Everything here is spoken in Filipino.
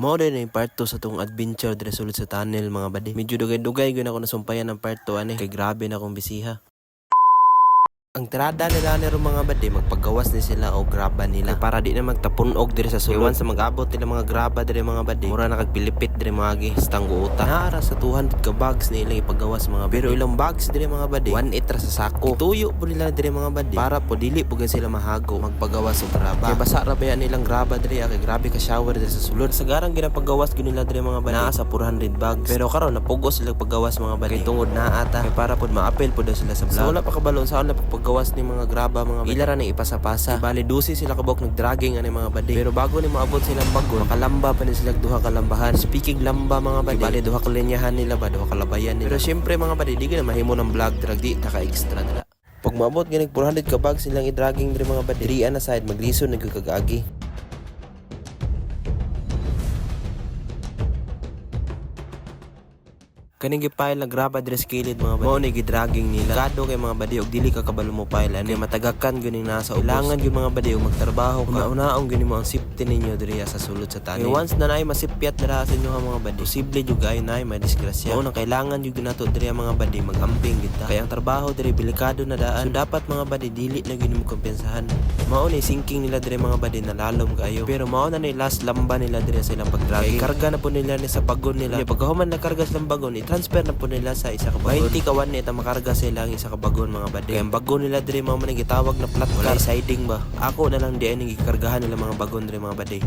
Mao din yung part 2 sa tong adventure dire sulod sa tunnel mga badi. Medyo dugay-dugay gyud ako nasumpayan ng part 2 ani kay grabe na akong bisiha. Ang tirada nila ni mga badi magpagawas ni sila o graba nila kay para di na magtapunog dire sa sulod. Sa mag-abot nila mga graba dire mga badi mura na kagpilipit dire mga gi stanggo uta naara sa 200 ka bags nila ipagawas mga badi. Pero ilang bags dire mga badi 1 itra sa sako tuyo po nila dire mga badi para po dili po sila mahago magpagawas og graba kay basa ra ba nilang graba dire kay grabe ka shower dire sa sulod. Sa garang ginapagawas gyud nila dire mga badi naa sa 400 bags pero karon napugos sila paggawas mga badi kay tungod naa ata kay para pod maapel pod sila sa vlog. So wala pa kabalon sa na gawas ni mga graba mga badi. Ila ra na ipasa-pasa. Bali dusi sila kabok nagdragging ani mga badi. Pero bago ni maabot silang bagon, makalamba pa ni sila duha ka lambahan. Speaking lamba mga badi, bali duha ka linyahan nila ba, duha ka labayan nila. Pero syempre mga badi, di na mahimo ng vlog drag di ta ka extra dala. Pag maabot ganig 400 ka bags silang i-dragging diri mga badi. Dirian na side maglison nagkakagagi. Kaning gipile na graba dire sa kilid mga badi. Mao ni gidragging nila. Kado kay mga badi og dili ka kabalo mo pile ani matagakan gyud nasa ubos. Kailangan gyud mga badi og magtrabaho ka. Una-unaong gyud mo ang safety ninyo dire sa sulod sa tunnel. Once na naay masipyat dira sa inyo mga badi, posible jud gay naay madisgrasya. Mao nang kailangan jud nato dire mga badi magamping gid ta. Kay ang trabaho dire delikado na daan. So dapat mga badi dili na gyud mo kompensahan. Mao ni sinking nila dire mga badi na lalom kayo. Pero mao na ni last lamba nila dire sa ilang pagdragging. Kay karga na po nila ni sa pagon nila. Pagkahuman na karga sa bagon transfer na po nila sa isa ka bagon. 20 kawan nita makarga sila ang isa ka bagon mga badi. Kaya ang bagon nila dire mao man gitawag na flat car siding ba. Ako na lang diyan ang gikargahan nila mga bagon dire mga badi.